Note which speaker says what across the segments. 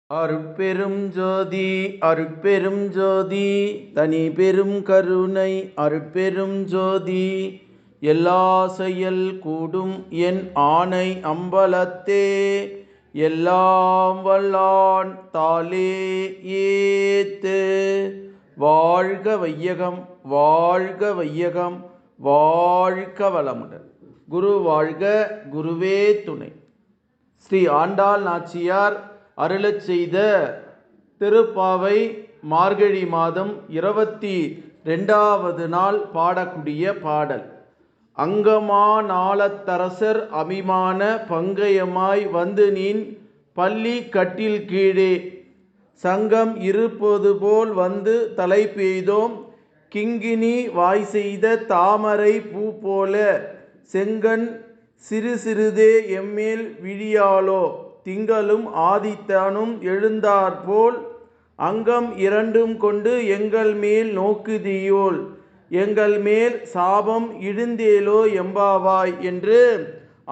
Speaker 1: அருட்பெரும் ஜோதி அருட்பெரும் ஜோதி தனி பெரும் கருணை அருட்பெரும் ஜோதி எல்லா செயல் கூடும் என் ஆணை அம்பலத்தே எல்லாம் வல்லான் தாளே ஏத்து. வாழ்க வையகம் வாழ்க வையகம் வாழ்க வளமுடன். குரு வாழ்க குருவே துணை. ஸ்ரீ ஆண்டாள் நாச்சியார் அருளச் செய்த திருப்பாவை மார்கழி மாதம் 22வது நாள் பாடக்கூடிய பாடல். அங்கமா நாளத்தரசர் அபிமான பங்கயமாய் வந்து நின் பள்ளி கட்டில் கீழே சங்கம் இருப்பது போல் வந்து தலை பெய்தோம். கிங்கினி வாய் செய்த தாமரை பூ போல செங்கண் சிறு சிறிதே எம்மேல் விழியாலோ திங்களும் ஆதித்தனும் எழுந்தாற்போல் அங்கம் இரண்டும் கொண்டு எங்கள் மேல் நோக்குதியோல் எங்கள் மேல் சாபம் இழுந்தேலோ எம்பாவாய் என்று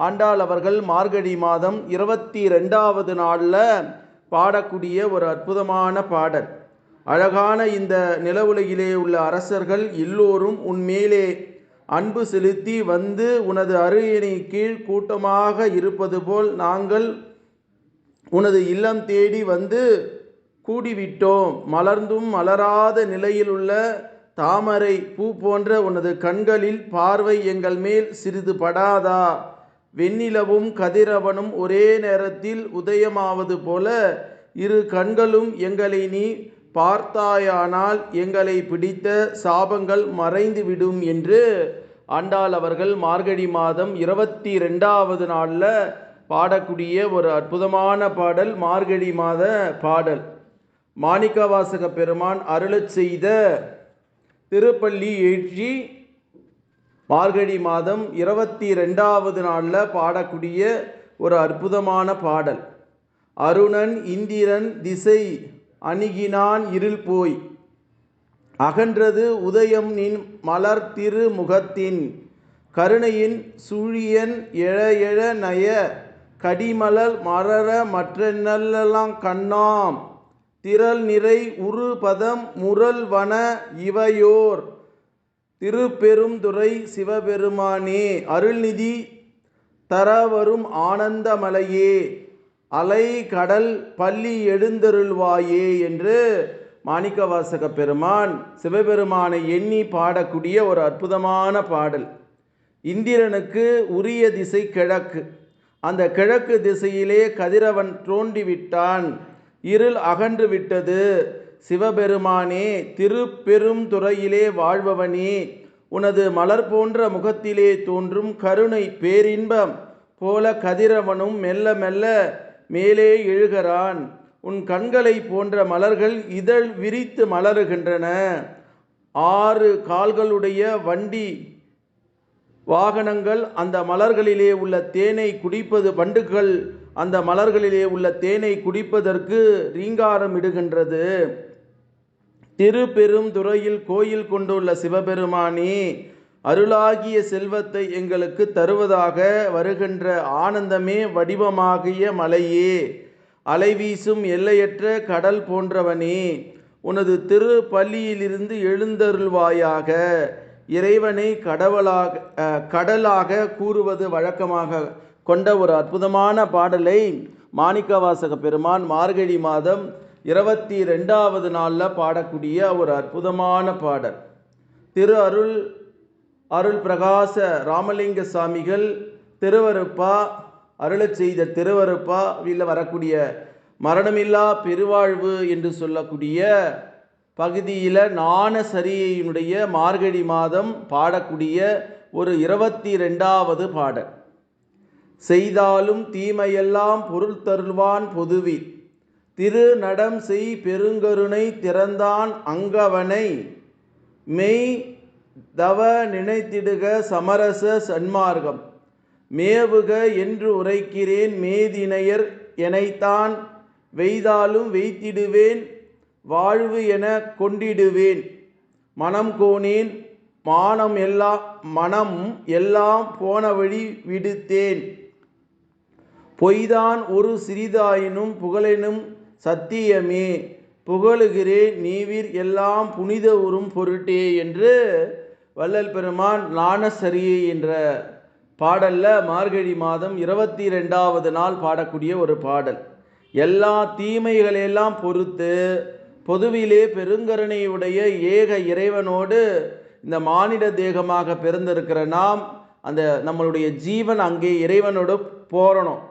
Speaker 1: ஆண்டாள் அவர்கள் மார்கழி மாதம் 22வது நாளில் பாடக்கூடிய ஒரு அற்புதமான பாடல். அழகான இந்த நிலவுலகிலே உள்ள அரசர்கள் எல்லோரும் உன்மேலே அன்பு செலுத்தி வந்து உனது அரியணை கீழ் கூட்டமாக இருப்பது போல் நாங்கள் உனது இல்லம் தேடி வந்து கூடிவிட்டோம். மலர்ந்தும் மலராத நிலையில் உள்ள தாமரை பூ போன்ற உனது கண்களில் பார்வை எங்கள் மேல் சிறிது படாதா? வெண்ணிலவும் கதிரவனும் ஒரே நேரத்தில் உதயமாவது போல இரு கண்களும் எங்களை நீ பார்த்தாயானால் எங்களை பிடித்த சாபங்கள் மறைந்துவிடும் என்று ஆண்டாள் அவர்கள் மார்கழி மாதம் 22வது நாளில் பாடக்கூடிய ஒரு அற்புதமான பாடல், மார்கழி மாத பாடல். மாணிக்கவாசக பெருமான் அருளச் செய்த திருப்பள்ளி எழுச்சி மார்கழி மாதம் 22வது நாளில் பாடக்கூடிய ஒரு அற்புதமான பாடல். அருணன் இந்திரன் திசை அணுகினான் இருள் போய் அகன்றது உதயம் நின் மலர் திரு முகத்தின் கருணையின் சூழியன் எழ எழ நய கடிமலர் மரர மற்றென்னெல்லாம் கண்ணாம் திரள் நிறை உரு பதம் முரல் வன இவையோர் திருப்பெரும் துறை சிவபெருமானே அருள்நிதி தரவரும் ஆனந்த மலையே அலை கடல் பள்ளி எழுந்தருள்வாயே என்று மாணிக்கவாசக பெருமான் சிவபெருமானை எண்ணி பாடக்கூடிய ஒரு அற்புதமான பாடல். இந்திரனுக்கு உரிய திசை கிழக்கு. அந்த கிழக்கு திசையிலே கதிரவன் தோன்றிவிட்டான். இருள் அகன்று விட்டது. சிவபெருமானே, திருப்பெரும் துறையிலே வாழ்பவனே, உனது மலர் போன்ற முகத்திலே தோன்றும் கருணை பேரின்பம் போல கதிரவனும் மெல்ல மெல்ல மேலே எழுகிறான். உன் கண்களை போன்ற மலர்கள் இதழ் விரித்து மலருகின்றன. 6 கால்களுடைய வண்டி வாகனங்கள் அந்த மலர்களிலே உள்ள தேனை குடிப்பது, வண்டுகள் அந்த மலர்களிலே உள்ள தேனை குடிப்பதற்கு ரீங்காரம் இடுகின்றது. திருப்பெரும் துறையில் கோயில் கொண்டுள்ள சிவபெருமானே, அருளாகிய செல்வத்தை எங்களுக்கு தருவதாக வருகின்ற ஆனந்தமே வடிவமாகிய மலையே, அலைவீசும் எல்லையற்ற கடல் போன்றவனே, உனது திருப்பள்ளியிலிருந்து எழுந்தருள்வாயாக. இறைவனை கடலாக கூறுவது வழக்கமாக கொண்ட ஒரு அற்புதமான பாடலை மாணிக்கவாசக பெருமான் மார்கழி மாதம் 22வது நாளில் பாடக்கூடிய ஒரு அற்புதமான பாடல். திரு அருள் பிரகாச ராமலிங்க சாமிகள் திருவருப்பா அருளச் செய்த திருவருப்பாவில் வரக்கூடிய மரணமில்லா பெருவாழ்வு என்று சொல்லக்கூடிய பகுதியில் ஞானசரியினுடைய மார்கழி மாதம் பாடக்கூடிய ஒரு 22வது பாடல். செய்தாலும் தீமையெல்லாம் பொருள் தருள்வான் பொதுவில் திரு நடம் செய் பெருங்கருணை திறந்தான் அங்கவனை மெய் தவ நினைத்திடுக சமரச சன்மார்க்கம் மேவுக என்று உரைக்கிறேன் மேதினையர் எனைத்தான் வெய்தாலும் வெய்த்திடுவேன் வாழ்வு என கொண்டிடுவேன் மனம் கோனேன் மனம் எல்லாம் போன வழி விடுத்தேன் பொய்தான் ஒரு சிறிதாயினும் புகழெனும் சத்தியமே புகழுகிறேன் நீவிர் எல்லாம் புனித உறும் பொருட்டே என்று வள்ளல் பெருமான் ஞானசரியை என்ற பாடல்ல மார்கழி மாதம் 22வது நாள் பாடக்கூடிய ஒரு பாடல். எல்லா தீமைகளெல்லாம் பொறுத்து பொதுவிலே பெருங்கருணையுடைய ஏக இறைவனோடு இந்த மானிட தேகமாக பிறந்திருக்கிற நாம் அந்த நம்மளுடைய ஜீவன் அங்கே இறைவனோடு போறணும்.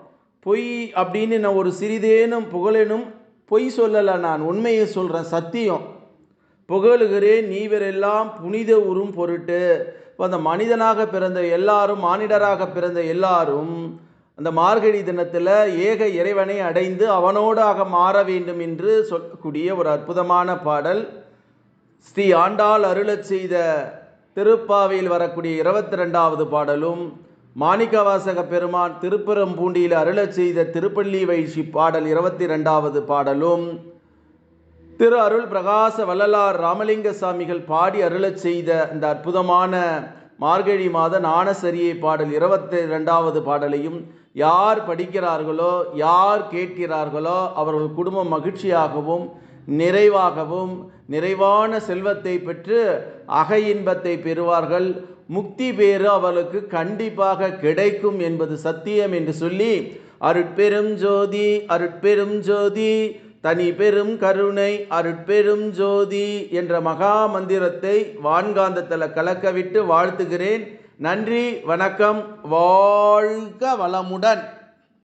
Speaker 1: பொய் அப்படின்னு நான் ஒரு சிறிதேனும் புகழேனும் பொய் சொல்லலை, நான் உண்மையை சொல்கிறேன், சத்தியம். புகழுகிறேன் நீவரெல்லாம் புனித உறும் பொருட்டு. அந்த மனிதனாக பிறந்த எல்லாரும், மானிடராக பிறந்த எல்லாரும் அந்த மார்கழி தினத்தில் ஏக இறைவனை அடைந்து அவனோடாக மாற வேண்டும் என்று சொல்லக்கூடிய ஒரு அற்புதமான பாடல். ஸ்ரீ ஆண்டாள் அருளச் செய்த திருப்பாவையில் வரக்கூடிய 22வது பாடலும், மாணிக்கவாசக பெருமான் திருப்பெரும்பூண்டியில் அருளச் செய்த திருப்பள்ளி வைஷி பாடல் 22வது பாடலும், திரு அருள் பிரகாச வள்ளலார் ராமலிங்க சாமிகள் பாடி அருளச் செய்த இந்த அற்புதமான மார்கழி மாத ஞானசரியை பாடல் 22வது பாடலையும் யார் படிக்கிறார்களோ, யார் கேட்கிறார்களோ அவர்கள் குடும்பம் மகிழ்ச்சியாகவும் நிறைவாகவும் நிறைவான செல்வத்தை பெற்று அக இன்பத்தை பெறுவார்கள். முக்தி பேறு அவர்களுக்கு கண்டிப்பாக கிடைக்கும் என்பது சத்தியம் என்று சொல்லி, அருட்பெரும் ஜோதி அருட்பெரும் ஜோதி தனி பெரும் கருணை அருட்பெரும் ஜோதி என்ற மகா மந்திரத்தை வான்காந்தத்தில் கலக்கவிட்டு வாழ்த்துகிறேன். நன்றி, வணக்கம், வாழ்க வளமுடன்.